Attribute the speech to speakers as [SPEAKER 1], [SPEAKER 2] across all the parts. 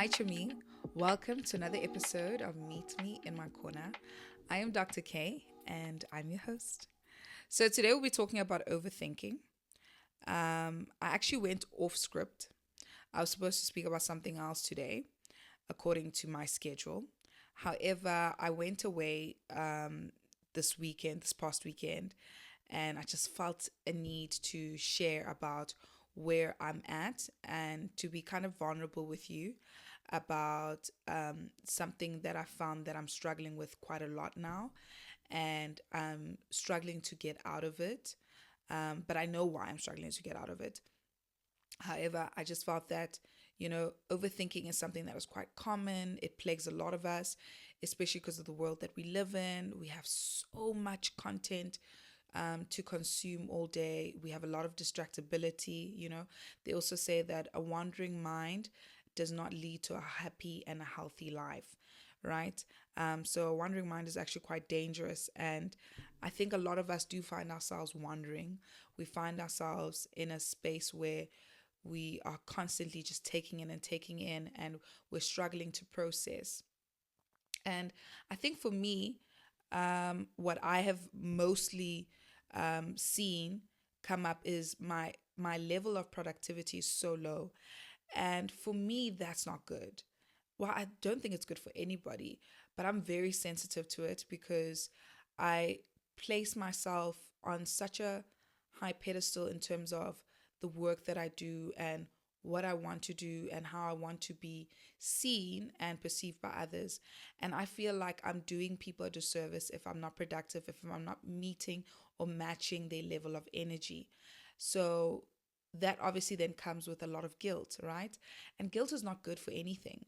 [SPEAKER 1] Hi, Chami. Welcome to another episode of Meet Me in My Corner. I am Dr. K and I'm your host. So, today we'll be talking about overthinking. I actually went off script. I was supposed to speak about something else today, according to my schedule. However, I went away this past weekend, and I just felt a need to share about where I'm at and to be kind of vulnerable with you about something that I found that I'm struggling with quite a lot now, and I'm struggling to get out of it. But I know why I'm struggling to get out of it. However, I just felt that, overthinking is something that is quite common. It plagues a lot of us, especially because of the world that we live in. We have so much content to consume all day. We have a lot of distractibility. They also say that a wandering mind does not lead to a happy and a healthy life, right? So a wandering mind is actually quite dangerous. And I think a lot of us do find ourselves wandering. We find ourselves in a space where we are constantly just taking in and taking in, and we're struggling to process. And I think for me, what I have mostly seen come up is my level of productivity is so low, and for me that's not good. Well, I don't think it's good for anybody, but I'm very sensitive to it because I place myself on such a high pedestal in terms of the work that I do and what I want to do and how I want to be seen and perceived by others. And I feel like I'm doing people a disservice if I'm not productive, if I'm not meeting or matching their level of energy. So that obviously then comes with a lot of guilt, right? And guilt is not good for anything.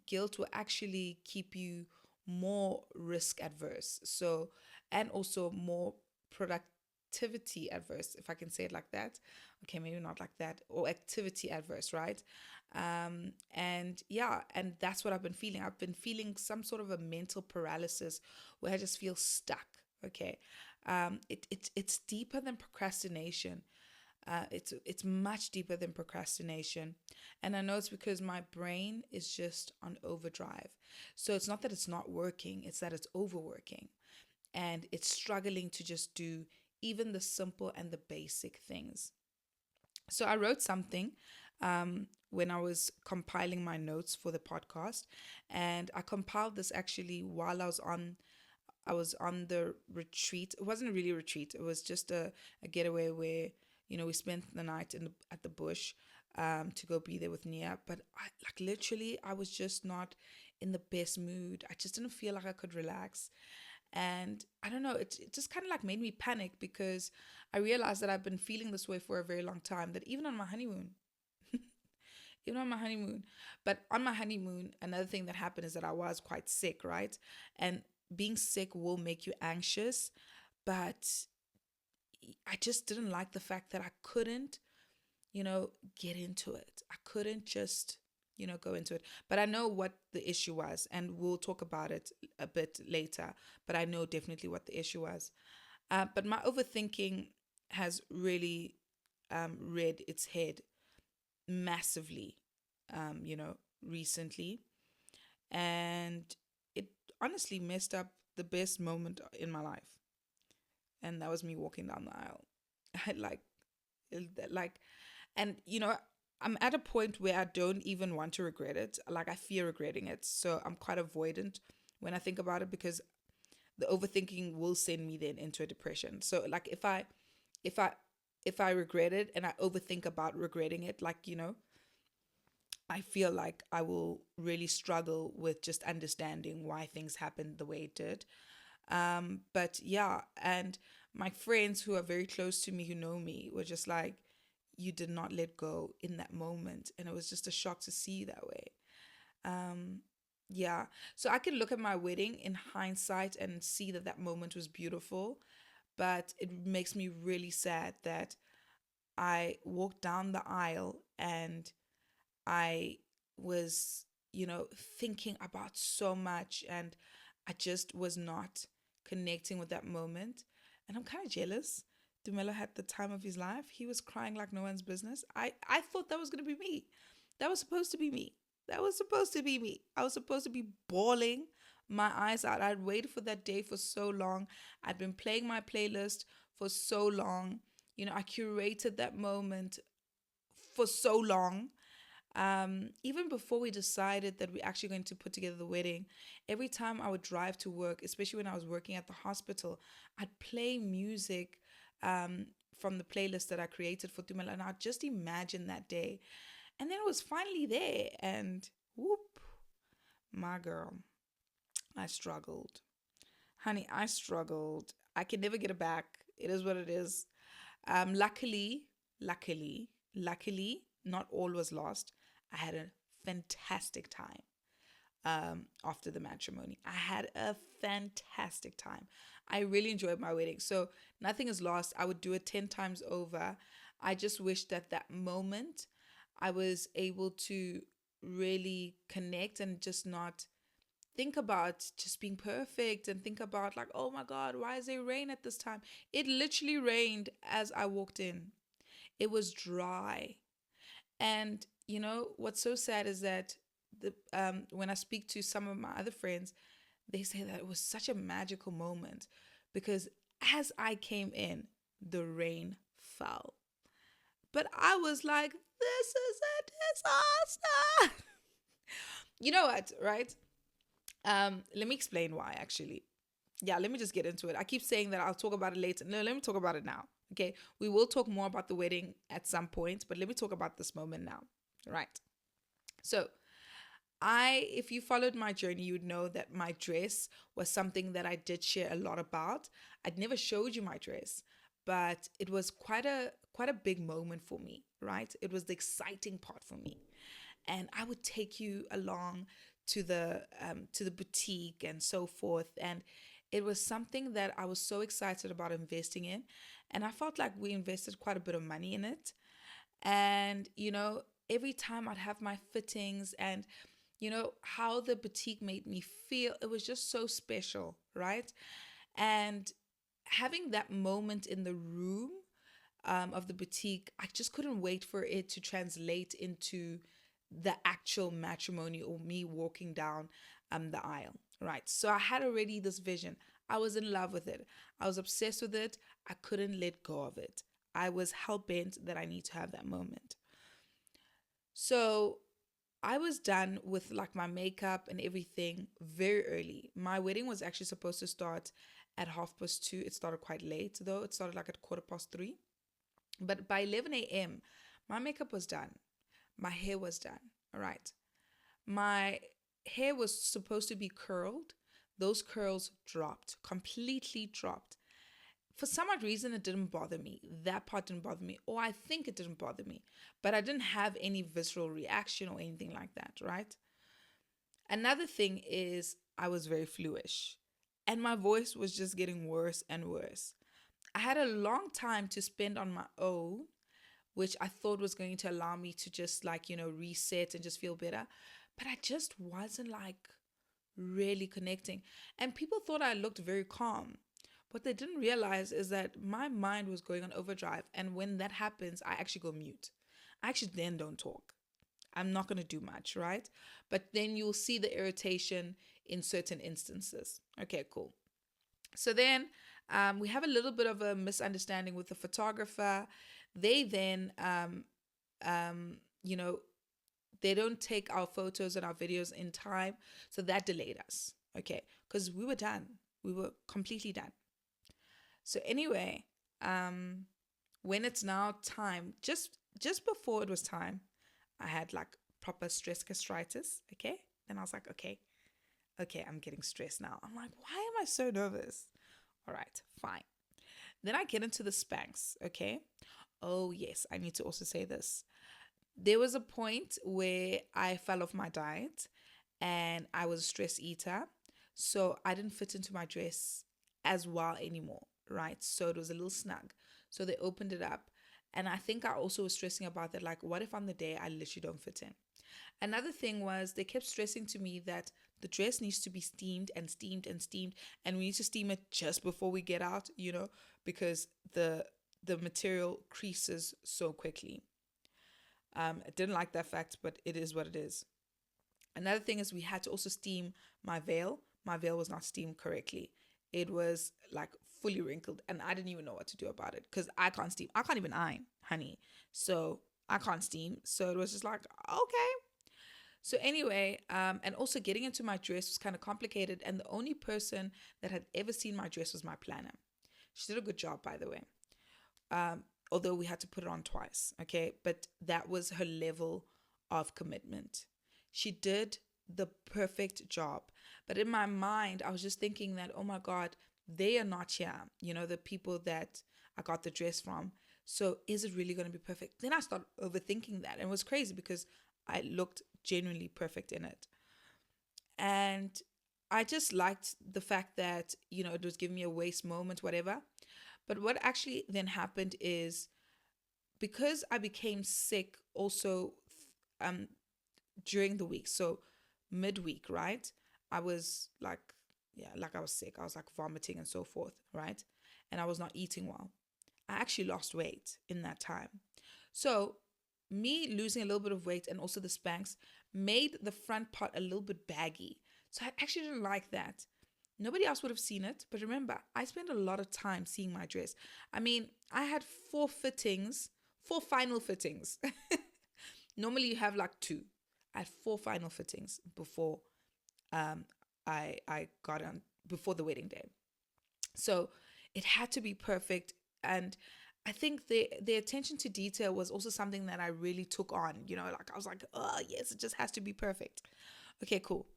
[SPEAKER 1] Guilt will actually keep you more risk adverse. So, and also more productivity adverse, if I can say it like that. Okay, maybe not like that, or activity adverse, right? And yeah, and that's what I've been feeling. I've been feeling some sort of a mental paralysis where I just feel stuck. Okay, it's deeper than procrastination. It's much deeper than procrastination, and I know it's because my brain is just on overdrive. So it's not that it's not working; it's that it's overworking, and it's struggling to just do even the simple and the basic things. So I wrote something when I was compiling my notes for the podcast, and I compiled this actually while I was on the retreat. It wasn't really a retreat. It was just a getaway where, we spent the night at the bush to go be there with Nia. But literally, I was just not in the best mood. I just didn't feel like I could relax. And I don't know, it just kind of like made me panic because I realized that I've been feeling this way for a very long time, that even on my honeymoon, even on my honeymoon. But on my honeymoon, another thing that happened is that I was quite sick, right? And being sick will make you anxious, but I just didn't like the fact that I couldn't, get into it. I couldn't just, go into it. But I know what the issue was, and we'll talk about it a bit later. But I know definitely what the issue was. But my overthinking has really reared its head massively, recently. And it honestly messed up the best moment in my life. And that was me walking down the aisle. I like, and I'm at a point where I don't even want to regret it. Like, I fear regretting it. So I'm quite avoidant when I think about it because the overthinking will send me then into a depression. So like if I if I regret it and I overthink about regretting it, I feel like I will really struggle with just understanding why things happened the way it did. But yeah, and my friends who are very close to me, who know me, were just like, you did not let go in that moment. And it was just a shock to see you that way. Um, yeah. So I can look at my wedding in hindsight and see that that moment was beautiful, but it makes me really sad that I walked down the aisle and I was, thinking about so much, and I just was not connecting with that moment. And I'm kind of jealous. Dumelo had the time of his life. He was crying like no one's business. I thought that was going to be me. That was supposed to be me. That was supposed to be me. I was supposed to be bawling my eyes out. I'd waited for that day for so long. I'd been playing my playlist for so long. I curated that moment for so long. Even before we decided that we're actually going to put together the wedding, every time I would drive to work, especially when I was working at the hospital, I'd play music um, from the playlist that I created for Tumela, and I'd just imagine that day. And then it was finally there, and whoop, my girl, I struggled. Honey, I struggled. I can never get it back. It is what it is. Luckily, luckily, not all was lost. I had a fantastic time after the matrimony. I had a fantastic time. I really enjoyed my wedding. So nothing is lost. I would do it 10 times over. I just wish that that moment I was able to really connect and just not think about just being perfect and think about, like, oh my God, why is there rain at this time? It literally rained as I walked in. It was dry. And what's so sad is that when I speak to some of my other friends, they say that it was such a magical moment because as I came in, the rain fell. But I was like, this is a disaster. You know what, right? Let me explain why actually. Yeah, let me just get into it. I keep saying that I'll talk about it later. No, let me talk about it now. Okay. We will talk more about the wedding at some point, but let me talk about this moment now. Right. So, if you followed my journey, you would know that my dress was something that I did share a lot about. I'd never showed you my dress, but it was quite a big moment for me, right? It was the exciting part for me, and I would take you along to the boutique and so forth, and it was something that I was so excited about investing in, and I felt like we invested quite a bit of money in it. And every time I'd have my fittings, and how the boutique made me feel, it was just so special, right? And having that moment in the room of the boutique, I just couldn't wait for it to translate into the actual matrimony or me walking down the aisle, right? So I had already this vision. I was in love with it. I was obsessed with it. I couldn't let go of it. I was hell bent that I need to have that moment. So I was done with like my makeup and everything very early. My wedding was actually supposed to start at 2:30. It started quite late though. It started like at 3:15. But by 11 a.m., my makeup was done. My hair was done. All right. My hair was supposed to be curled. Those curls dropped, completely dropped. For some odd reason, it didn't bother me. That part didn't bother me, or I think it didn't bother me, but I didn't have any visceral reaction or anything like that, right? Another thing is, I was very fluish, and my voice was just getting worse and worse. I had a long time to spend on my own, which I thought was going to allow me to just like, reset and just feel better. But I just wasn't like really connecting. And people thought I looked very calm. What they didn't realize is that my mind was going on overdrive. And when that happens, I actually go mute. I actually then don't talk. I'm not going to do much, right? But then you'll see the irritation in certain instances. Okay, cool. So then we have a little bit of a misunderstanding with the photographer. They then, um, you know, they don't take our photos and our videos in time. So that delayed us. Okay. Because we were done. We were completely done. So anyway, when it's now time, just before it was time, I had like proper stress gastritis. Okay. And I was like, okay, I'm getting stressed now. I'm like, why am I so nervous? All right, fine. Then I get into the Spanx, okay? Oh, yes, I need to also say this. There was a point where I fell off my diet and I was a stress eater. So I didn't fit into my dress as well anymore, right? So it was a little snug. So they opened it up. And I think I also was stressing about that. Like, what if on the day I literally don't fit in? Another thing was they kept stressing to me that the dress needs to be steamed and steamed and steamed, and we need to steam it just before we get out, because the material creases so quickly. I didn't like that fact, but it is what it is. Another thing is we had to also steam my veil. My veil was not steamed correctly. It was like fully wrinkled, and I didn't even know what to do about it because I can't steam. I can't even iron, honey. So I can't steam. So it was just like, okay. So anyway, and also getting into my dress was kind of complicated. And the only person that had ever seen my dress was my planner. She did a good job, by the way. Although we had to put it on twice, okay? But that was her level of commitment. She did the perfect job. But in my mind, I was just thinking that, oh my God, they are not here, the people that I got the dress from. So is it really going to be perfect? Then I started overthinking that. And it was crazy because I looked genuinely perfect in it. And I just liked the fact that, it was giving me a waist moment, whatever. But what actually then happened is because I became sick also um during the week. So midweek, right? I was like, yeah, like I was sick. I was like vomiting and so forth, right? And I was not eating well. I actually lost weight in that time. So me losing a little bit of weight and also the Spanx made the front part a little bit baggy. So I actually didn't like that. Nobody else would have seen it. But remember, I spent a lot of time seeing my dress. I mean, I had four final fittings. Normally you have like two. I had four final fittings before um I got on before the wedding day. So it had to be perfect. And I think the attention to detail was also something that I really took on. Like I was like, oh yes, it just has to be perfect. Okay, cool.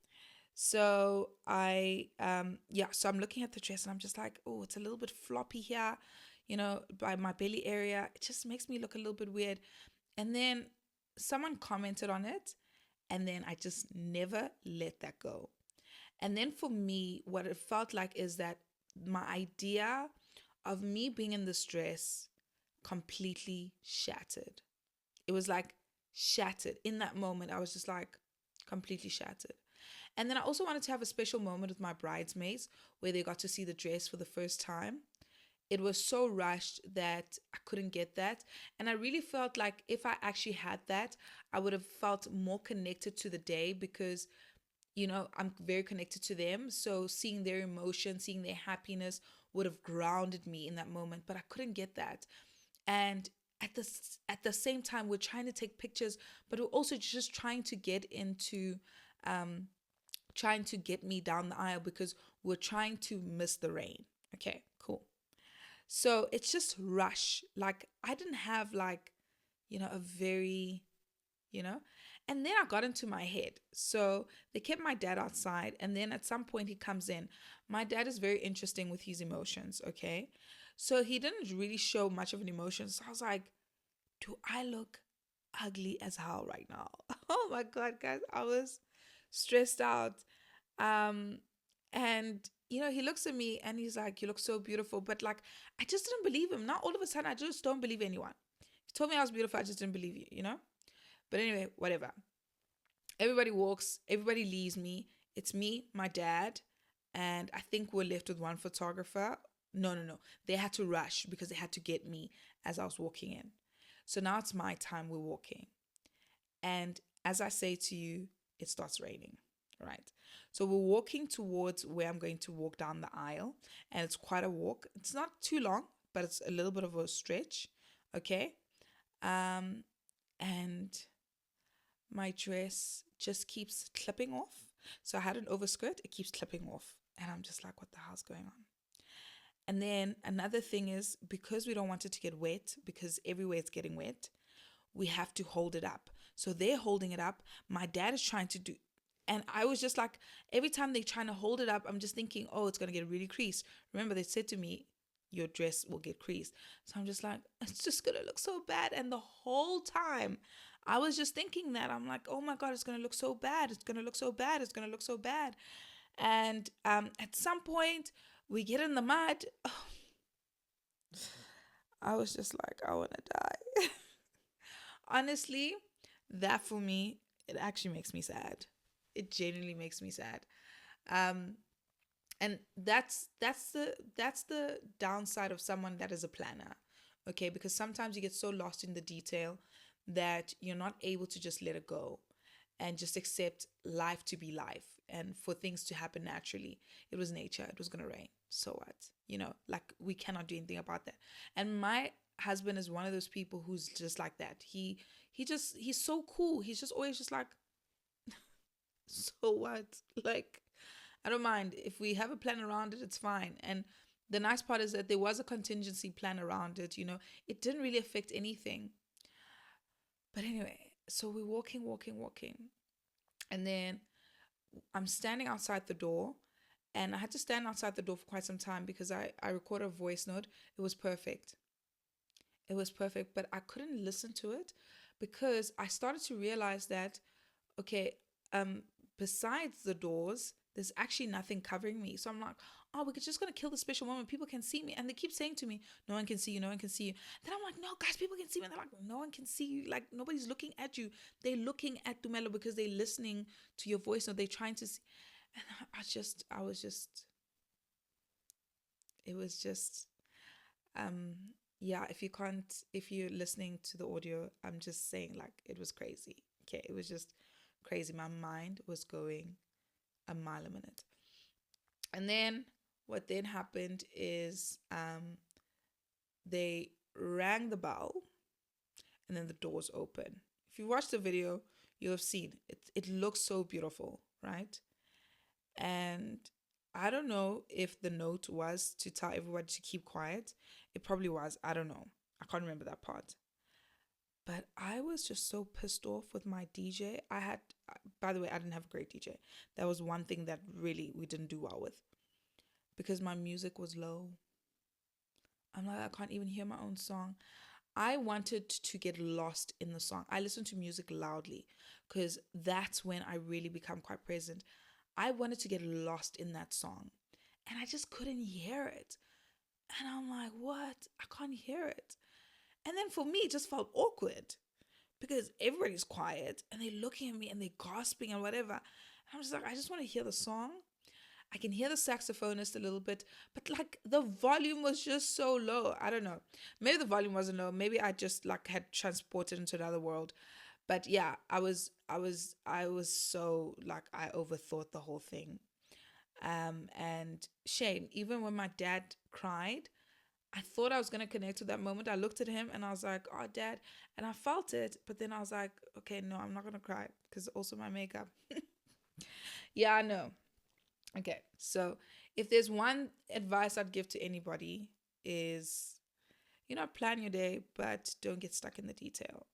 [SPEAKER 1] So so I'm looking at the dress and I'm just like, oh, it's a little bit floppy here, by my belly area. It just makes me look a little bit weird. And then someone commented on it, and then I just never let that go. And then for me, what it felt like is that my idea of me being in this dress completely shattered. It was like shattered. In that moment, I was just like completely shattered. And then I also wanted to have a special moment with my bridesmaids where they got to see the dress for the first time. It was so rushed that I couldn't get that. And I really felt like if I actually had that, I would have felt more connected to the day because, I'm very connected to them. So seeing their emotion, seeing their happiness would have grounded me in that moment. But I couldn't get that. And at the same time, we're trying to take pictures, but we're also just trying to get me down the aisle because we're trying to miss the rain. Okay, cool. So it's just rush. Like I didn't have like, a very, you know, and then I got into my head. So they kept my dad outside, and then at some point he comes in. My dad is very interesting with his emotions. Okay, so he didn't really show much of an emotion. So I was like, do I look ugly as hell right now? Oh my God, guys, I was stressed out. Um, and he looks at me and he's like, "You look so beautiful," but like, I just didn't believe him. Now all of a sudden, I just don't believe anyone. He told me I was beautiful. I just didn't believe you. But anyway, whatever. Everybody walks. Everybody leaves me. It's me, my dad, and I think we're left with one photographer. No, no, no. They had to rush because they had to get me as I was walking in. So now it's my time. We're walking. And as I say to you, it starts raining, right? So we're walking towards where I'm going to walk down the aisle, and it's quite a walk. It's not too long, but it's a little bit of a stretch, okay? Um, and my dress just keeps clipping off. So I had an overskirt, it keeps clipping off. And I'm just like, what the hell's going on? And then another thing is because we don't want it to get wet, because everywhere it's getting wet, we have to hold it up. So they're holding it up. My dad is trying to do, and I was just like, every time they're trying to hold it up, I'm just thinking, oh, it's going to get really creased. Remember, they said to me, your dress will get creased. So I'm just like, it's just going to look so bad. And the whole time, I was just thinking that. I'm like, oh my God, it's going to look so bad. It's going to look so bad. It's going to look so bad. And at some point, we get in the mud. I was just like, I want to die. Honestly, that for me, it actually makes me sad. It genuinely makes me sad. Um, and that's the downside of someone that is a planner. Okay, because sometimes you get so lost in the detail that you're not able to just let it go. and just accept life to be life and for things to happen naturally. It was nature. It was going to rain. So what? Like we cannot do anything about that. And my husband is one of those people who's just like that. He's so cool. He's just always just like, so what? Like, I don't mind. If we have a plan around it, it's fine. And the nice part is that there was a contingency plan around it. It didn't really affect anything. But anyway, so we're walking, walking, walking. And then I'm standing outside the door. And I had to stand outside the door for quite some time because I recorded a voice note. It was perfect. It was perfect. But I couldn't listen to it because I started to realize that, okay, besides the doors, there's actually nothing covering me. So I'm like, oh, we're just going to kill the special moment. People can see me. And they keep saying to me, no one can see you. No one can see you. Then I'm like, no, guys, people can see me. And they're like, no one can see you. Like, nobody's looking at you. They're looking at Dumelo because they're listening to your voice or they're trying to see. And it was just, yeah, if you're listening to the audio, I'm just saying, like, it was crazy. Okay, it was just crazy. My mind was going a mile a minute. And then what then happened is they rang the bell and then the doors open. If you watch the video, you'll have seen it. It looks so beautiful, right? And I don't know if the note was to tell everybody to keep quiet. It probably was. I don't know. I can't remember that part. But I was just so pissed off with my DJ. By the way, I didn't have a great DJ. That was one thing that really we didn't do well with because my music was low. I'm like, I can't even hear my own song. I wanted to get lost in the song. I listen to music loudly because that's when I really become quite present. I wanted to get lost in that song and I just couldn't hear it. And I'm like, what? I can't hear it. And then for me, it just felt awkward because everybody's quiet and they're looking at me and they're gasping and whatever. And I'm just like, I just want to hear the song. I can hear the saxophonist a little bit, but like the volume was just so low. I don't know. Maybe the volume wasn't low. Maybe I just like had transported into another world. But yeah, I was so like I overthought the whole thing. And shame. Even when my dad cried, I thought I was gonna connect with that moment. I looked at him and I was like, "Oh, Dad," and I felt it. But then I was like, "Okay, no, I'm not gonna cry because also my makeup." Yeah, I know. Okay, so if there's one advice I'd give to anybody is, plan your day, but don't get stuck in the detail.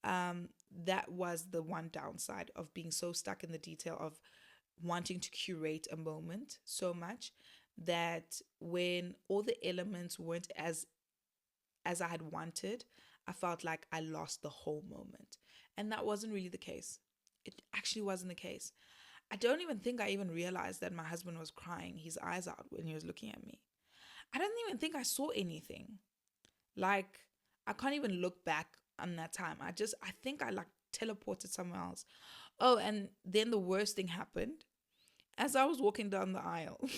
[SPEAKER 1] That was the one downside of being so stuck in the detail of wanting to curate a moment so much that when all the elements weren't as I had wanted, I felt like I lost the whole moment. And that wasn't really the case. It actually wasn't the case. I don't even think I even realized that my husband was crying his eyes out when he was looking at me. I don't even think I saw anything. Like, I can't even look back on that time. I think I like teleported somewhere else. Oh, and then the worst thing happened as I was walking down the aisle.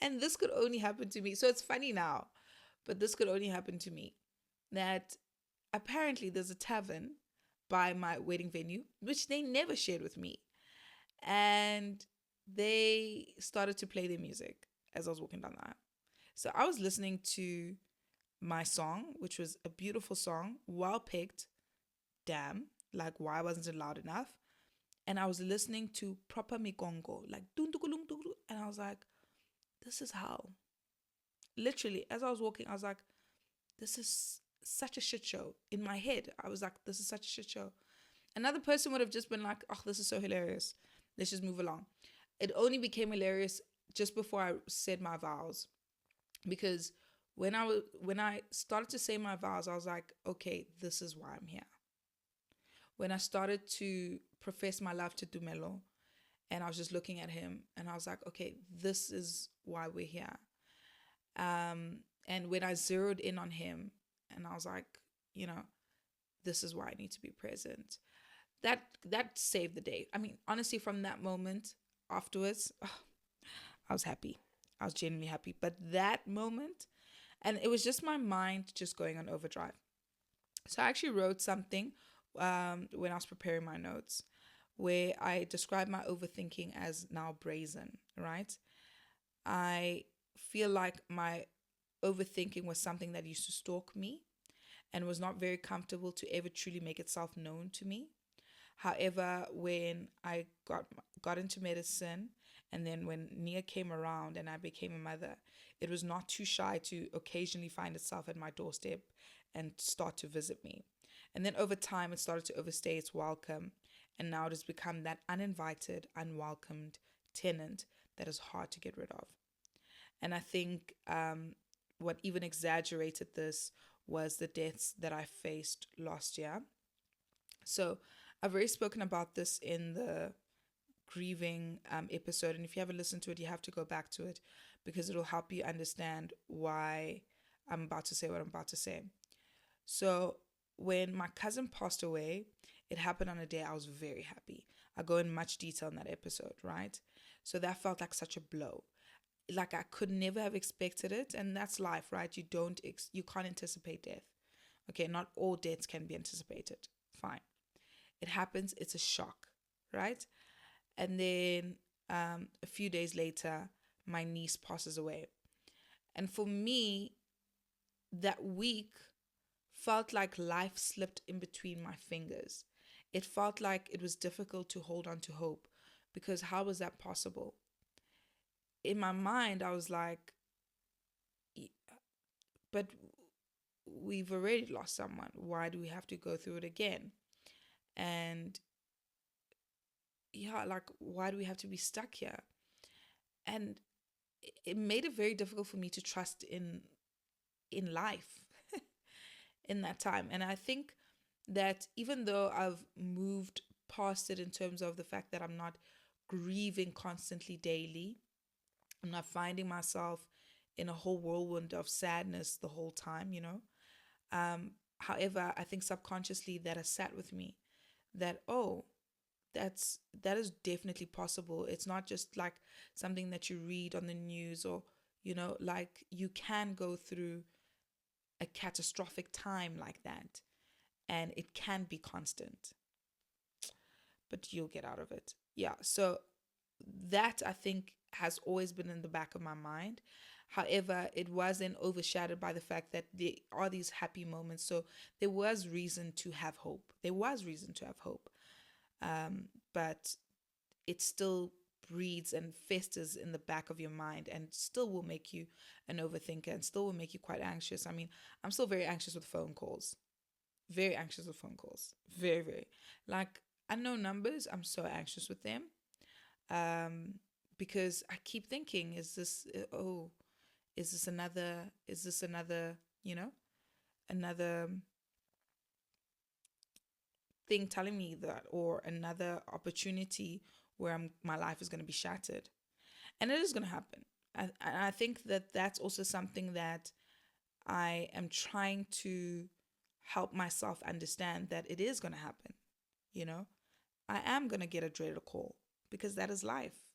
[SPEAKER 1] And this could only happen to me. So it's funny now, but this could only happen to me. That apparently there's a tavern by my wedding venue, which they never shared with me. And they started to play their music as I was walking down the aisle. So I was listening to my song, which was a beautiful song, well picked. Damn, like why wasn't it loud enough? And I was listening to proper mikongo, like dun dun dun dun, and I was like, this is hell. Literally, as I was walking, I was like, this is such a shit show. In my head, I was like, this is such a shit show. Another person would have just been like, oh, this is so hilarious. Let's just move along. It only became hilarious just before I said my vows. Because when I started to say my vows, I was like, okay, this is why I'm here. When I started to profess my love to Dumelo, and I was just looking at him, and I was like, okay, this is why we're here. And when I zeroed in on him, and I was like, this is why I need to be present. That saved the day. I mean, honestly, from that moment afterwards, I was happy. I was genuinely happy. But that moment, and it was just my mind just going on overdrive. So I actually wrote something when I was preparing my notes, where I described my overthinking as now brazen, right? I feel like my overthinking was something that used to stalk me and was not very comfortable to ever truly make itself known to me. However, when I got into medicine, and then when Nia came around and I became a mother, it was not too shy to occasionally find itself at my doorstep and start to visit me. And then over time, it started to overstay its welcome, and now it has become that uninvited, unwelcomed tenant that is hard to get rid of. And I think what even exaggerated this was the deaths that I faced last year. So I've already spoken about this in the grieving episode. And if you haven't listened to it, you have to go back to it because it'll help you understand why I'm about to say what I'm about to say. So when my cousin passed away, it happened on a day I was very happy. I go in much detail in that episode, right? So that felt like such a blow. Like I could never have expected it, and that's life, right? You can't anticipate death. Okay, not all deaths can be anticipated. Fine. It happens, it's a shock, right? And then a few days later, my niece passes away. And for me, that week felt like life slipped in between my fingers. It felt like it was difficult to hold on to hope because how was that possible? In my mind, I was like, but we've already lost someone. Why do we have to go through it again? And yeah, like, why do we have to be stuck here? And it made it very difficult for me to trust in life in that time. And I think that even though I've moved past it in terms of the fact that I'm not grieving constantly daily, I'm not finding myself in a whole whirlwind of sadness the whole time, However, I think subconsciously that has sat with me that, oh, that is definitely possible. It's not just like something that you read on the news or, like you can go through a catastrophic time like that and it can be constant, but you'll get out of it. Yeah. So that I think has always been in the back of my mind. However, it wasn't overshadowed by the fact that there are these happy moments. So there was reason to have hope. There was reason to have hope. But it still breeds and festers in the back of your mind and still will make you an overthinker and still will make you quite anxious. I mean, I'm still very anxious with phone calls. Very anxious with phone calls. Very, very. Like, unknown numbers, I'm so anxious with them. Um, because I keep thinking, is this another, another thing telling me that, or another opportunity where my life is going to be shattered. And it is going to happen. I think that that's also something that I am trying to help myself understand that it is going to happen. You know, I am going to get a dreaded call because that is life.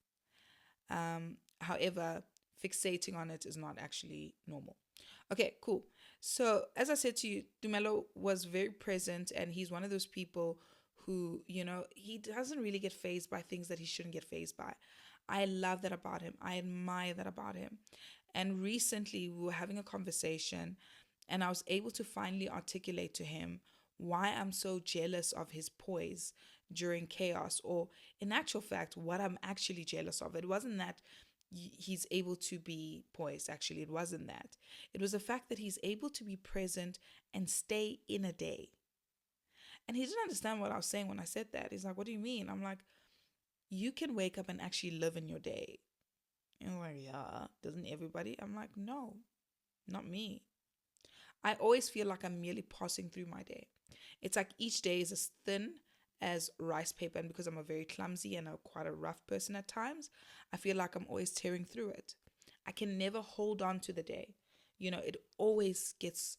[SPEAKER 1] However, fixating on it is not actually normal. Okay, cool. So, as I said to you, Dumelo was very present, and he's one of those people who, he doesn't really get phased by things that he shouldn't get phased by. I love that about him. I admire that about him. And recently, we were having a conversation, and I was able to finally articulate to him why I'm so jealous of his poise during chaos, or in actual fact, what I'm actually jealous of. It wasn't that he's able to be poised, actually, it wasn't that. It was the fact that he's able to be present and stay in a day. And he didn't understand what I was saying when I said that. He's like, what do you mean? I'm like, you can wake up and actually live in your day. And I'm like, yeah, doesn't everybody? I'm like, no, not me. I always feel like I'm merely passing through my day. It's like each day is as thin as rice paper. And because I'm a very clumsy and quite a rough person at times, I feel like I'm always tearing through it. I can never hold on to the day. It always gets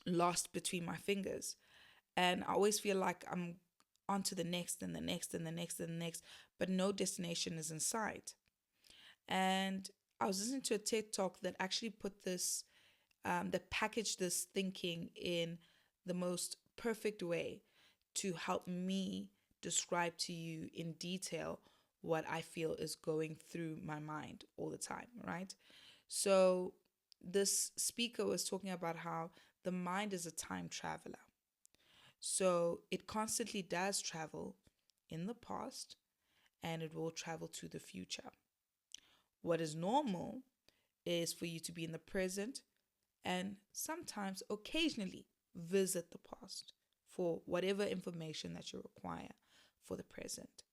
[SPEAKER 1] lost between my fingers. And I always feel like I'm on to the next and the next and the next and the next, but no destination is in sight. And I was listening to a TED talk that actually put this, that packaged this thinking in the most perfect way to help me describe to you in detail what I feel is going through my mind all the time, right? So, this speaker was talking about how the mind is a time traveler. So, it constantly does travel in the past and it will travel to the future. What is normal is for you to be in the present and sometimes, occasionally, visit the past for whatever information that you require for the present.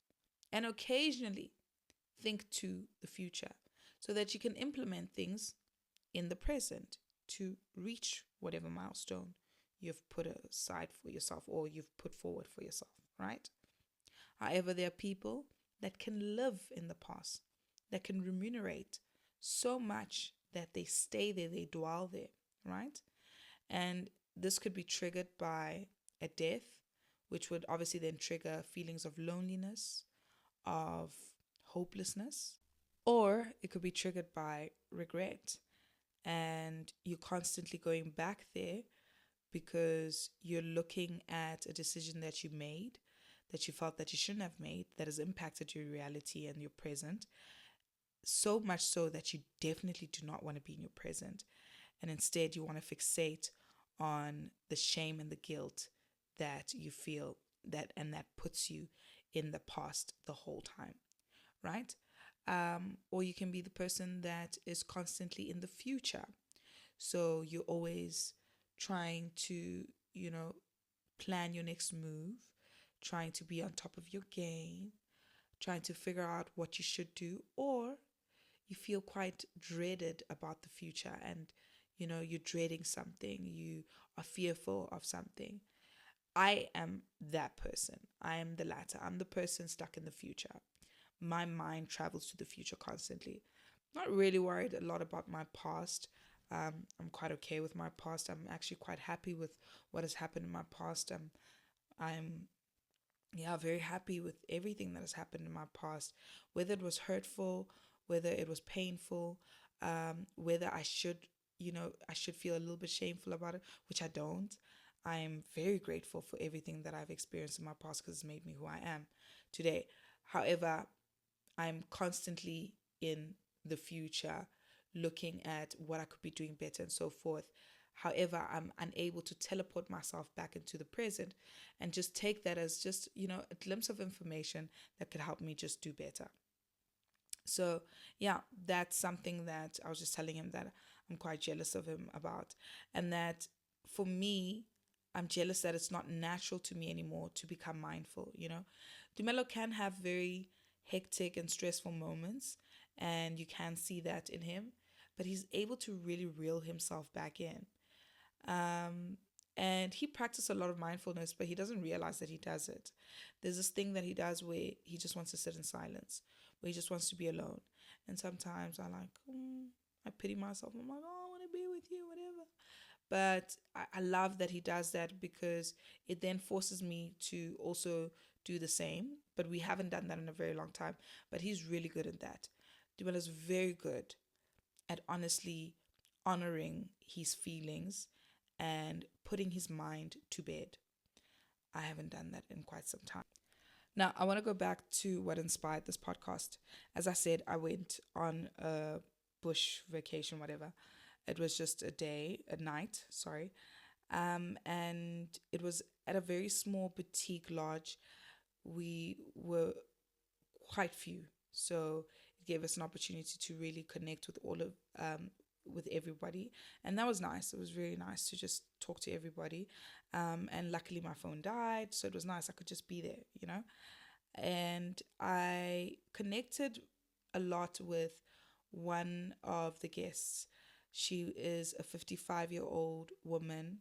[SPEAKER 1] And occasionally, think to the future so that you can implement things in the present to reach whatever milestone you've put aside for yourself or you've put forward for yourself, right? However, there are people that can live in the past, that can remunerate so much that they stay there, they dwell there, right? And this could be triggered by a death, which would obviously then trigger feelings of loneliness, of hopelessness, or it could be triggered by regret. And you're constantly going back there because you're looking at a decision that you made that you felt that you shouldn't have made that has impacted your reality and your present, so much so that you definitely do not want to be in your present. And instead, you want to fixate on the shame and the guilt that you feel that puts you in the past the whole time, right? Or you can be the person that is constantly in the future. So you're always trying to, you know, plan your next move, trying to be on top of your game, trying to figure out what you should do, or you feel quite dreaded about the future and you're dreading something, you are fearful of something. I am that person. I am the latter. I'm the person stuck in the future. My mind travels to the future constantly. Not really worried a lot about my past. I'm quite okay with my past. I'm actually quite happy with what has happened in my past. I'm yeah, very happy with everything that has happened in my past, whether it was hurtful, whether it was painful, whether I should feel a little bit shameful about it, which I don't. I am very grateful for everything that I've experienced in my past because it's made me who I am today. However, I'm constantly in the future looking at what I could be doing better and so forth. However, I'm unable to teleport myself back into the present and just take that as just, a glimpse of information that could help me just do better. So, yeah, that's something that I was just telling him that I'm quite jealous of him about. And that for me, I'm jealous that it's not natural to me anymore to become mindful. Dumelo can have very hectic and stressful moments, and you can see that in him, but he's able to really reel himself back in. Um, and he practices a lot of mindfulness, but he doesn't realize that he does it. There's this thing that he does where he just wants to sit in silence, where he just wants to be alone. And sometimes I pity myself. I'm like, oh, I want to be with you, whatever. But I love that he does that because it then forces me to also do the same. But we haven't done that in a very long time. But he's really good at that. Dumela is very good at honestly honoring his feelings and putting his mind to bed. I haven't done that in quite some time. Now, I want to go back to what inspired this podcast. As I said, I went on a bush vacation, whatever. It was just a night, sorry. And it was at a very small boutique lodge. We were quite few, so it gave us an opportunity to really connect with with everybody, and that was nice. It was really nice to just talk to everybody, and luckily my phone died, so it was nice. I could just be there. And I connected a lot with one of the guests. She is a 55-year-old woman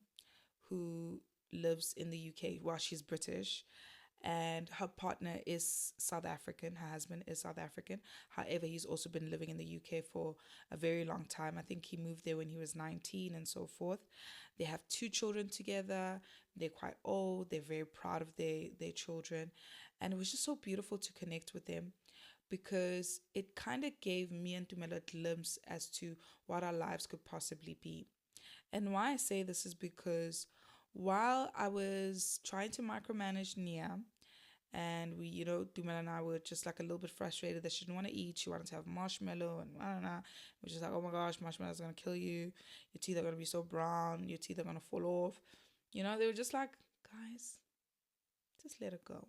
[SPEAKER 1] who lives in the UK. Well, she's British, and her partner is South African. Her husband is South African. However, he's also been living in the UK for a very long time. I think he moved there when he was 19 and so forth. They have two children together. They're quite old. They're very proud of their children. And it was just so beautiful to connect with them because it kind of gave me and Tumelo a glimpse as to what our lives could possibly be. And why I say this is because While I was trying to micromanage Nia, and we, Dumela and I were just like a little bit frustrated that she didn't want to eat. She wanted to have marshmallow, and I don't know. We're just like, oh my gosh, marshmallow's gonna kill you. Your teeth are gonna be so brown. Your teeth are gonna fall off. They were just like, guys, just let it go.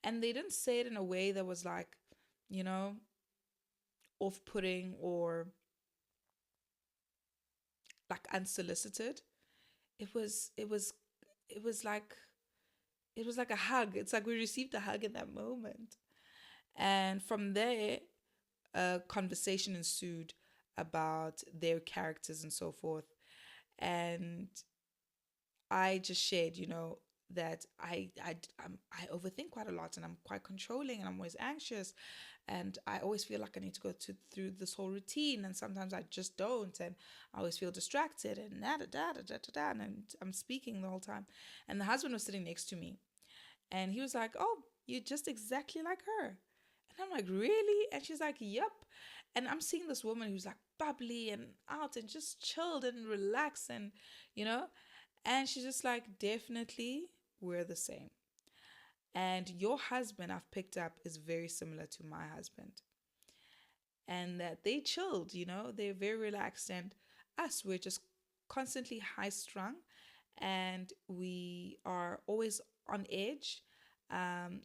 [SPEAKER 1] And they didn't say it in a way that was like, you know, off-putting or like unsolicited. It was, it was, it was like, it was like a hug. It's like we received a hug in that moment. And from there, a conversation ensued about their characters and so forth. And I just shared, that I overthink quite a lot, and I'm quite controlling, and I'm always anxious, and I always feel like I need to go through this whole routine, and sometimes I just don't, and I always feel distracted, and da da da da da da, da, and I'm speaking the whole time. And the husband was sitting next to me, and he was like, "Oh, you're just exactly like her." And I'm like, "Really?" And she's like, "Yep." And I'm seeing this woman who's like bubbly and out and just chilled and relaxed, and you know, and she's just like, "Definitely, we're the same." And your husband, I've picked up, is very similar to my husband. And that they chilled, they're very relaxed. And us, we're just constantly high strung, and we are always on edge.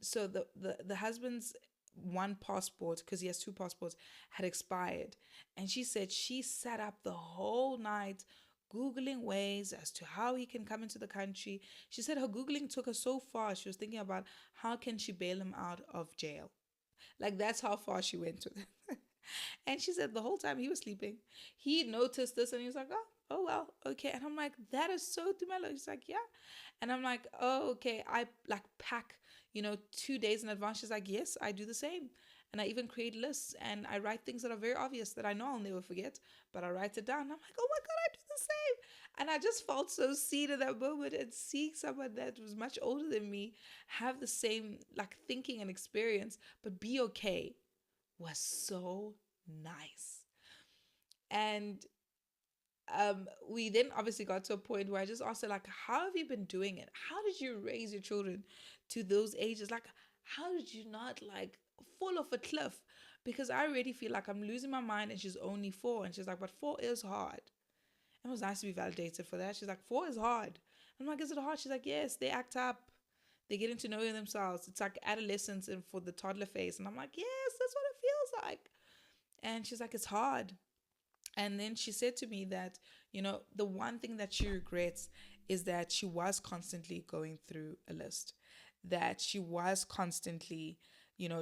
[SPEAKER 1] So the husband's one passport, because he has two passports, had expired. And she said she sat up the whole night Googling ways as to how he can come into the country. She said her Googling took her so far. She was thinking about how can she bail him out of jail. Like that's how far she went with it. And she said the whole time he was sleeping, he noticed this and he was like, oh well, okay. And I'm like, that is so Dumelo. He's like, yeah. And I'm like, oh, okay. I like pack, 2 days in advance. She's like, yes, I do the same. And I even create lists and I write things that are very obvious that I know I'll never forget, but I write it down. I'm like, oh my God, I do the same. And I just felt so seen in that moment, and seeing someone that was much older than me have the same like thinking and experience, but be okay, was so nice. And we then obviously got to a point where I just asked her, like, how have you been doing it? How did you raise your children to those ages? Like, how did you not like fall off a cliff? Because I already feel like I'm losing my mind, and she's only 4. And she's like, but 4 is hard. It was nice to be validated for that. She's like, 4 is hard. I'm like, is it hard? She's like, yes, they act up. They're getting to know themselves. It's like adolescence and for the toddler phase. And I'm like, yes, that's what it feels like. And she's like, it's hard. And then she said to me that, the one thing that she regrets is that she was constantly going through a list, that she was constantly,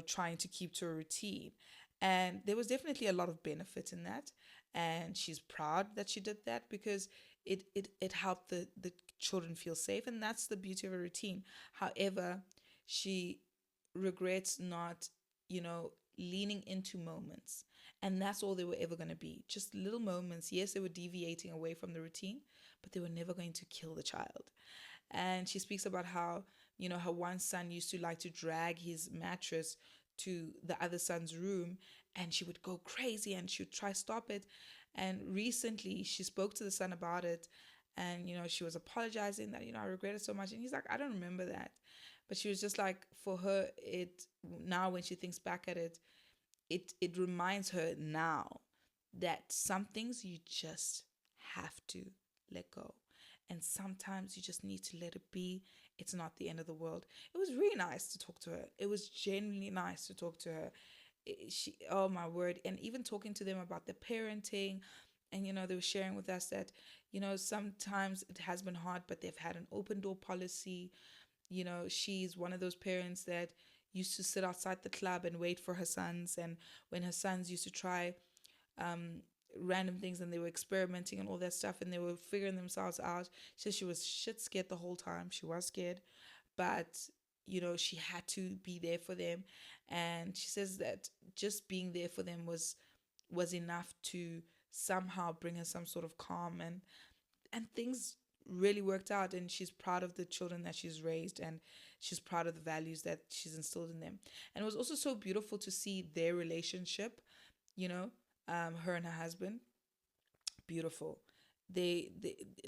[SPEAKER 1] trying to keep to a routine. And there was definitely a lot of benefit in that. And she's proud that she did that because it helped the children feel safe. And that's the beauty of a routine. However, she regrets not, leaning into moments. And that's all they were ever going to be. Just little moments. Yes, they were deviating away from the routine, but they were never going to kill the child. And she speaks about how, her one son used to like to drag his mattress to the other son's room, and she would go crazy and she would try stop it. And recently she spoke to the son about it, and she was apologizing that I regret it so much. And he's like, I don't remember that. But she was just like, for her, it now when she thinks back at it, it reminds her now that some things you just have to let go, and sometimes you just need to let it be. It's not the end of the world. It was really nice to talk to her. It was genuinely nice to talk to her. She, oh my word. And even talking to them about the parenting, and they were sharing with us that sometimes it has been hard, but they've had an open door policy. She's one of those parents that used to sit outside the club and wait for her sons. And when her sons used to try um, random things and they were experimenting and all that stuff and they were figuring themselves out, she said she was shit scared the whole time. She was scared, but she had to be there for them. And she says that just being there for them was enough to somehow bring her some sort of calm, and things really worked out. And she's proud of the children that she's raised, and she's proud of the values that she's instilled in them. And it was also so beautiful to see their relationship, her and her husband. Beautiful. they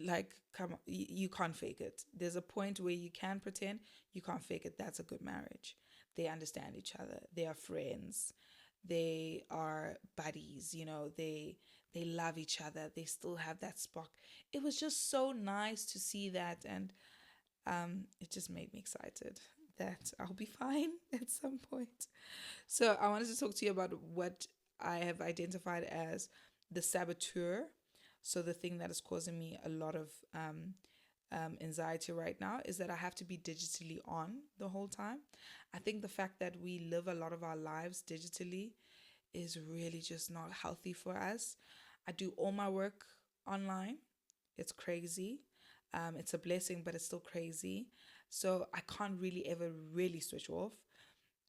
[SPEAKER 1] like, come on, you can't fake it. There's a point where you can pretend, you can't fake it. That's a good marriage. They understand each other, they are friends, they are buddies, they love each other, they still have that spark. It was just so nice to see that, and it just made me excited that I'll be fine at some point. So I wanted to talk to you about what I have identified as the saboteur. So the thing that is causing me a lot of anxiety right now is that I have to be digitally on the whole time. I think the fact that we live a lot of our lives digitally is really just not healthy for us. I do all my work online. It's crazy. It's a blessing, but it's still crazy. So I can't really ever really switch off.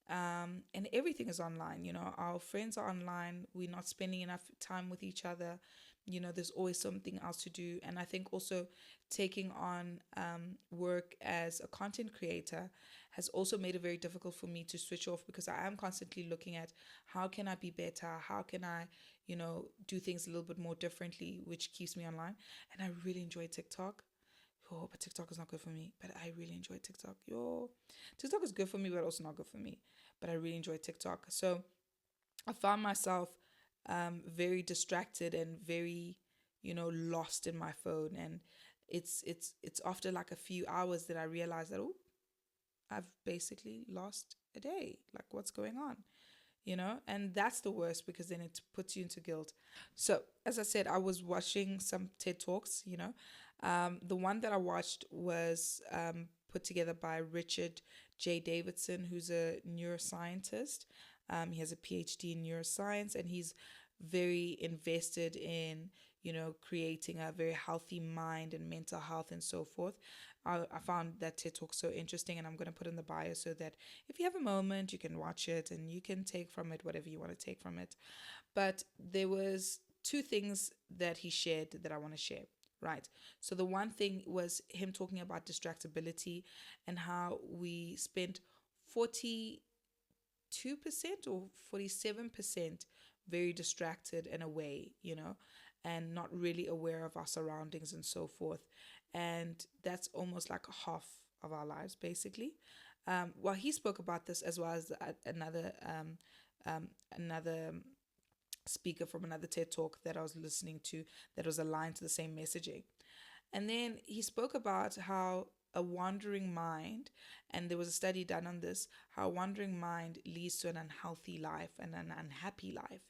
[SPEAKER 1] And everything is online. Our friends are online. We're not spending enough time with each other. There's always something else to do. And I think also taking on work as a content creator has also made it very difficult for me to switch off, because I am constantly looking at how can I be better? How can I, do things a little bit more differently, which keeps me online. And I really enjoy TikTok. Oh, but TikTok is not good for me. But I really enjoy TikTok. TikTok is good for me, but also not good for me. But I really enjoy TikTok. So I found myself very distracted and very, lost in my phone. And it's after like a few hours that I realized that, oh, I've basically lost a day. Like, what's going on? And that's the worst, because then it puts you into guilt. So as I said, I was watching some TED Talks. The one that I watched was put together by Richard J. Davidson, who's a neuroscientist. He has a PhD in neuroscience, and he's very invested in, creating a very healthy mind and mental health and so forth. I found that TED Talk so interesting, and I'm going to put in the bio so that if you have a moment, you can watch it and you can take from it whatever you want to take from it. But there was two things that he shared that I want to share. Right. So the one thing was him talking about distractibility and how we spent 42% or 47% very distracted and away, and not really aware of our surroundings and so forth. And that's almost like half of our lives, basically. Well, he spoke about this, as well as another speaker from another TED Talk that I was listening to that was aligned to the same messaging. And then he spoke about how a wandering mind, and there was a study done on this, how a wandering mind leads to an unhealthy life and an unhappy life,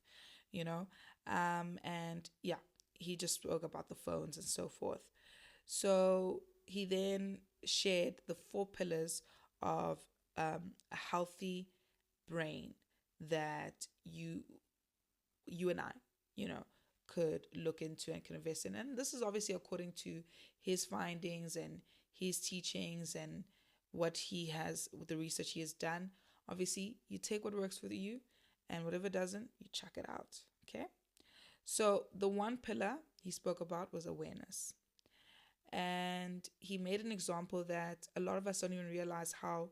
[SPEAKER 1] and yeah, he just spoke about the phones and so forth. So he then shared the 4 pillars of a healthy brain that you and I, could look into and can invest in. And this is obviously according to his findings and his teachings and what he has, with the research he has done. Obviously, you take what works for you, and whatever doesn't, you chuck it out. Okay. So the one pillar he spoke about was awareness. And he made an example that a lot of us don't even realize how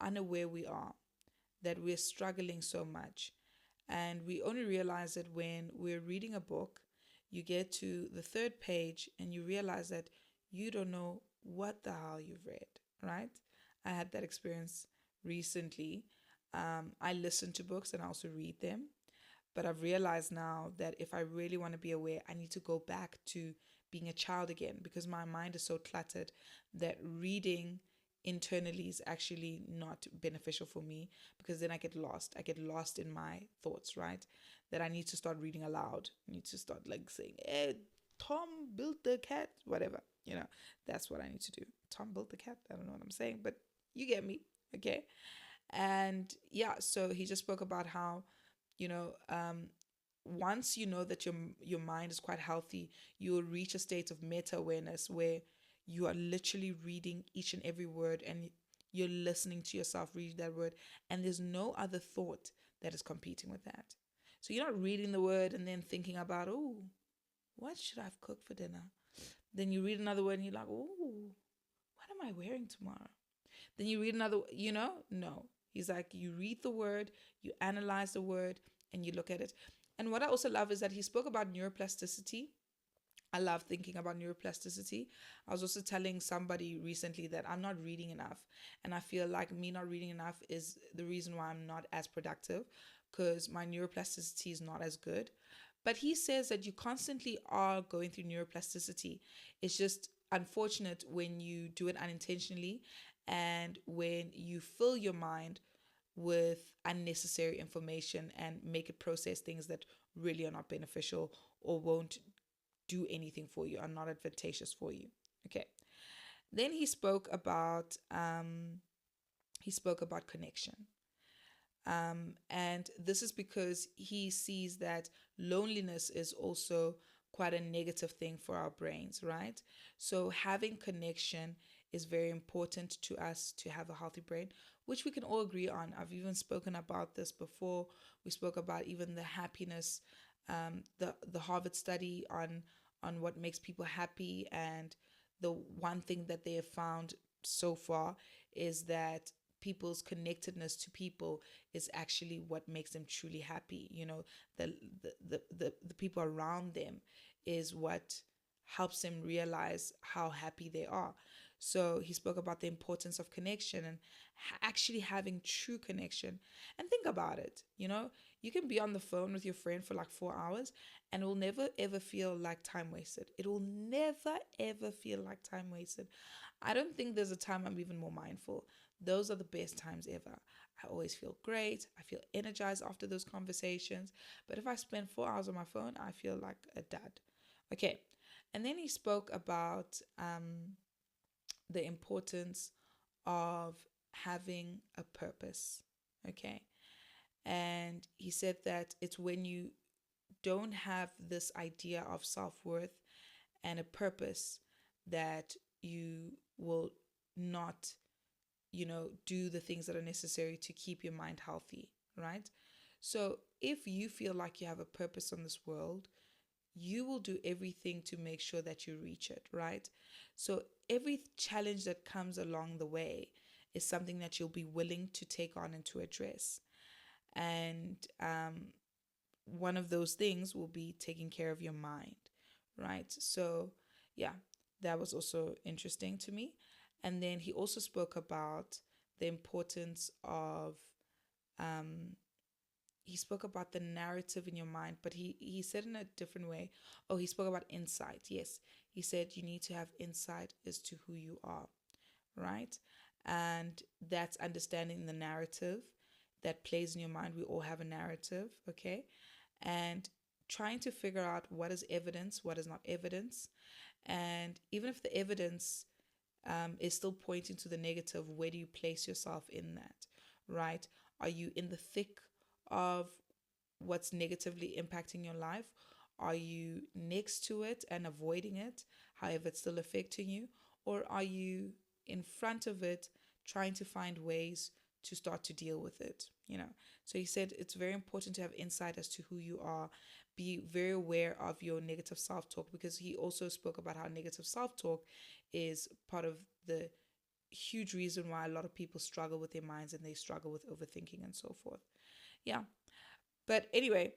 [SPEAKER 1] unaware we are, that we're struggling so much. And we only realize it when we're reading a book. You get to the third page and you realize that you don't know what the hell you've read, right? I had that experience recently. I listen to books and I also read them. But I've realized now that if I really want to be aware, I need to go back to being a child again, because my mind is so cluttered that reading internally is actually not beneficial for me, because then I get lost. I get lost in my thoughts, right? That I need to start reading aloud. I need to start like saying, Tom built the cat, whatever. That's what I need to do. Tom built the cat. I don't know what I'm saying, but you get me. Okay. And yeah, so he just spoke about how, you know, um, once you know that your mind is quite healthy, you will reach a state of meta awareness where you are literally reading each and every word, and you're listening to yourself read that word, and there's no other thought that is competing with that. So you're not reading the word and then thinking about, oh, what should I have cooked for dinner? Then you read another word and you're like, oh, what am I wearing tomorrow? Then you read another, no. He's like, you read the word, you analyze the word, and you look at it. And what I also love is that he spoke about neuroplasticity, I love thinking about neuroplasticity. I was also telling somebody recently that I'm not reading enough. And I feel like me not reading enough is the reason why I'm not as productive, because my neuroplasticity is not as good. But he says that you constantly are going through neuroplasticity. It's just unfortunate when you do it unintentionally and when you fill your mind with unnecessary information and make it process things that really are not beneficial or won't do anything for you, are not advantageous for you. Okay. Then he spoke about connection. And this is because he sees that loneliness is also quite a negative thing for our brains, right? So having connection is very important to us to have a healthy brain, which we can all agree on. I've even spoken about this before. We spoke about even the happiness, the Harvard study on what makes people happy, and the one thing that they have found so far is that people's connectedness to people is actually what makes them truly happy. The people around them is what helps them realize how happy they are. So he spoke about the importance of connection and actually having true connection. And think about it, you can be on the phone with your friend for like 4 hours and it will never ever feel like time wasted. It will never ever feel like time wasted. I don't think there's a time I'm even more mindful. Those are the best times ever. I always feel great. I feel energized after those conversations. But if I spend 4 hours on my phone, I feel like a dud. Okay. And then he spoke about the importance of having a purpose. Okay. And he said that it's when you don't have this idea of self worth and a purpose that you will not, do the things that are necessary to keep your mind healthy, right? So if you feel like you have a purpose on this world, you will do everything to make sure that you reach it, right? So every challenge that comes along the way is something that you'll be willing to take on and to address. And one of those things will be taking care of your mind, right? So, yeah, that was also interesting to me. And then he also spoke about the importance of, um, he spoke about the narrative in your mind, but he said in a different way. Oh, he spoke about insight. Yes, he said you need to have insight as to who you are, right? And that's understanding the narrative that plays in your mind. We all have a narrative, okay? And trying to figure out what is evidence, what is not evidence. And even if the evidence is still pointing to the negative, where do you place yourself in that, right? Are you in the thick of what's negatively impacting your life? Are you next to it and avoiding it, however, it's still affecting you? Or are you in front of it, trying to find ways to start to deal with it? So he said it's very important to have insight as to who you are. Be very aware of your negative self-talk, because he also spoke about how negative self-talk is part of the huge reason why a lot of people struggle with their minds and they struggle with overthinking and so forth. Yeah. But anyway,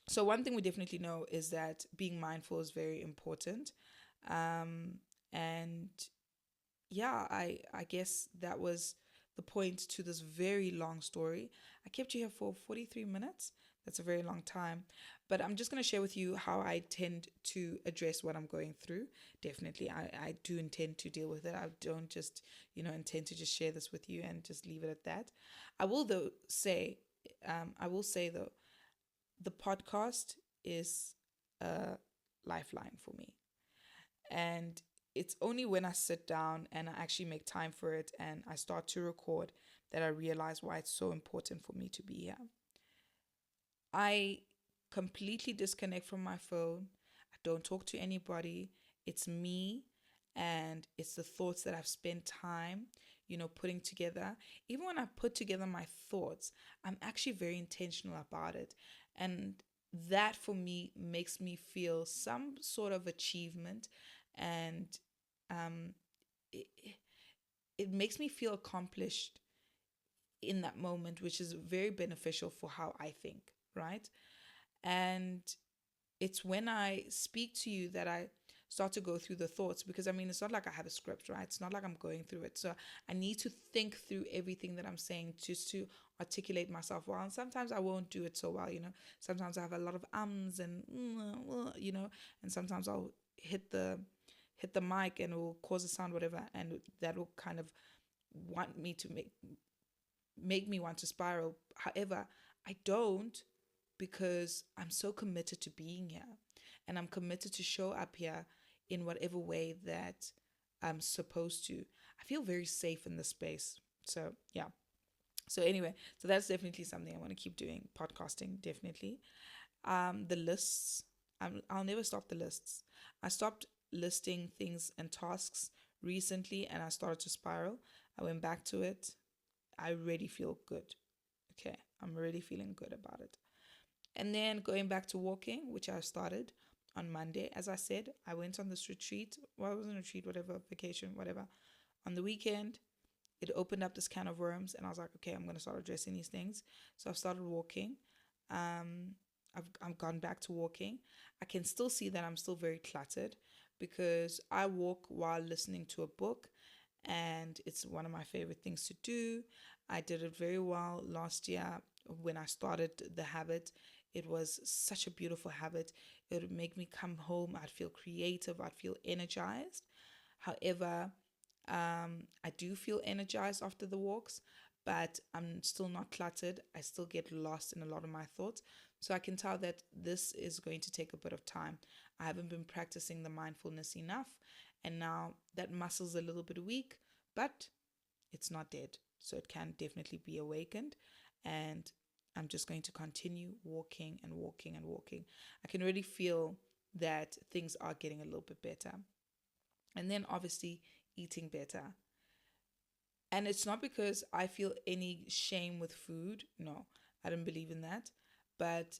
[SPEAKER 1] so one thing we definitely know is that being mindful is very important. And yeah, I guess that was the point to this very long story. I kept you here for 43 minutes. That's a very long time. But I'm just going to share with you how I tend to address what I'm going through. Definitely, I do intend to deal with it. I don't just, intend to just share this with you and just leave it at that. I will, though, say, though, the podcast is a lifeline for me. And it's only when I sit down and I actually make time for it and I start to record that I realize why it's so important for me to be here. I completely disconnect from my phone. I don't talk to anybody. It's me and it's the thoughts that I've spent time, putting together. Even when I put together my thoughts, I'm actually very intentional about it. And that for me makes me feel some sort of achievement, and um, it, it makes me feel accomplished in that moment, which is very beneficial for how I think, right? And it's when I speak to you that I start to go through the thoughts, because I mean, it's not like I have a script, right? It's not like I'm going through it. So I need to think through everything that I'm saying just to articulate myself well. And sometimes I won't do it so well, Sometimes I have a lot of ums and, and sometimes I'll hit the mic and it will cause a sound, whatever. And that will kind of want me to make me want to spiral. However, I don't, because I'm so committed to being here and I'm committed to show up here in whatever way that I'm supposed to. I feel very safe in this space. So, yeah. So, anyway, so that's definitely something I want to keep doing. Podcasting, definitely. The lists, I'll never stop the lists. I stopped listing things and tasks recently and I started to spiral. I went back to it. I really feel good. Okay, I'm really feeling good about it. And then going back to walking, which I started on Monday, as I said, I went on this retreat. Well, it wasn't a retreat, whatever, vacation, whatever. On the weekend, it opened up this can of worms, and I was like, okay, I'm going to start addressing these things. So I've started walking. I've gone back to walking. I can still see that I'm still very cluttered because I walk while listening to a book, and it's one of my favorite things to do. I did it very well last year when I started the habit. It was such a beautiful habit. It would make me come home. I'd feel creative. I'd feel energized. However, I do feel energized after the walks, but I'm still not cluttered. I still get lost in a lot of my thoughts. So I can tell that this is going to take a bit of time. I haven't been practicing the mindfulness enough, and now that muscle's a little bit weak, but it's not dead. So it can definitely be awakened. And I'm just going to continue walking and walking and walking. I can really feel that things are getting a little bit better. And then obviously eating better. And it's not because I feel any shame with food. No, I don't believe in that. But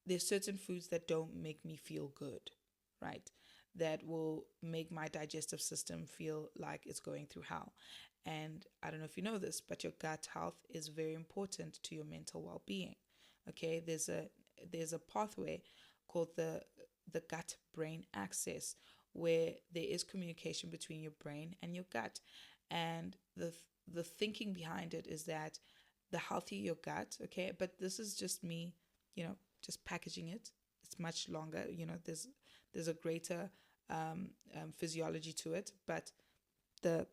[SPEAKER 1] there's certain foods that don't make me feel good, right? That will make my digestive system feel like it's going through hell. And I don't know if you know this, but your gut health is very important to your mental well-being. Okay, there's a pathway called the gut brain axis where there is communication between your brain and your gut. And the thinking behind it is that the healthier your gut, okay, but this is just me, just packaging it. It's much longer, there's a greater physiology to it, but the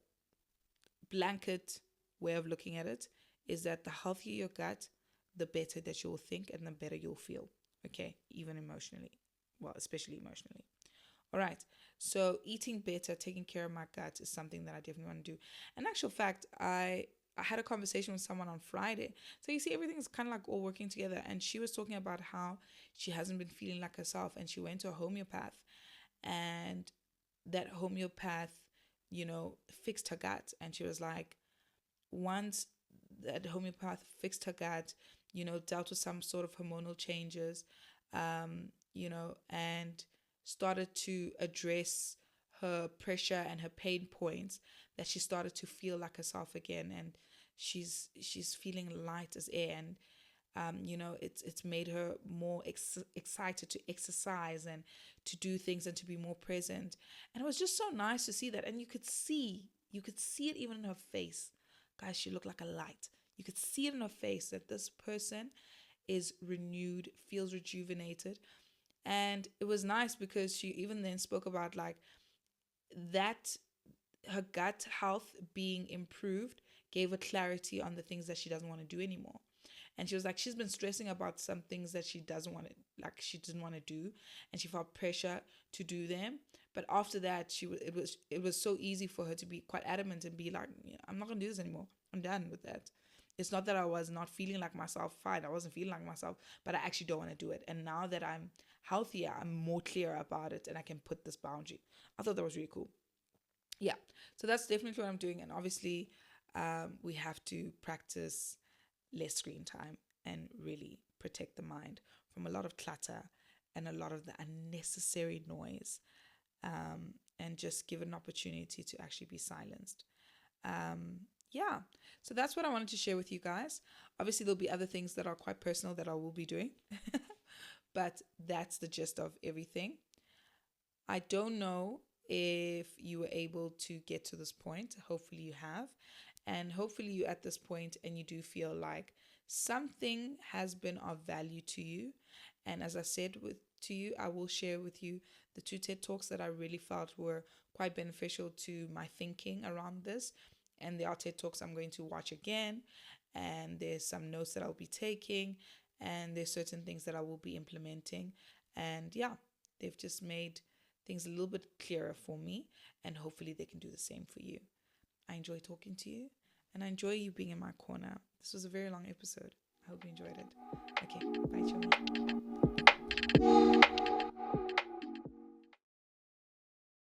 [SPEAKER 1] blanket way of looking at it is that the healthier your gut, the better that you'll think and the better you'll feel. Okay, even emotionally. Well, especially emotionally. All right. So eating better, taking care of my gut is something that I definitely want to do. In actual fact, I had a conversation with someone on Friday. So you see, everything's kind of like all working together. And she was talking about how she hasn't been feeling like herself, and she went to a homeopath, and that homeopath, fixed her gut. And she was like, once that homeopath fixed her gut, dealt with some sort of hormonal changes, and started to address her pressure and her pain points, that she started to feel like herself again, and she's feeling light as air, and it's made her more excited to exercise and to do things and to be more present. And it was just so nice to see that. And you could see it even in her face. Guys, she looked like a light. You could see it in her face that this person is renewed, feels rejuvenated. And it was nice because she even then spoke about like that, her gut health being improved gave her clarity on the things that she doesn't want to do anymore. And she was like, she's been stressing about some things that she doesn't want to, like she didn't want to do, and she felt pressure to do them. But after that, it was so easy for her to be quite adamant and be like, "Yeah, I'm not gonna do this anymore. I'm done with that." It's not that I was not feeling like myself. Fine, I wasn't feeling like myself, but I actually don't want to do it. And now that I'm healthier, I'm more clear about it, and I can put this boundary. I thought that was really cool. Yeah, so that's definitely what I'm doing. And obviously, we have to practice less screen time and really protect the mind from a lot of clutter and a lot of the unnecessary noise, and just give an opportunity to actually be silenced. Yeah, so that's what I wanted to share with you guys. Obviously, there'll be other things that are quite personal that I will be doing. But that's the gist of everything. I don't know if you were able to get to this point. Hopefully, you have. And hopefully, you're at this point and you do feel like something has been of value to you. And as I said to you, I will share with you the two TED Talks that I really felt were quite beneficial to my thinking around this. And there are TED Talks I'm going to watch again. And there's some notes that I'll be taking. And there's certain things that I will be implementing. And yeah, they've just made things a little bit clearer for me, and hopefully they can do the same for you. I enjoy talking to you, and I enjoy you being in my corner. This was a very long episode. I hope you enjoyed it. Okay, bye, children.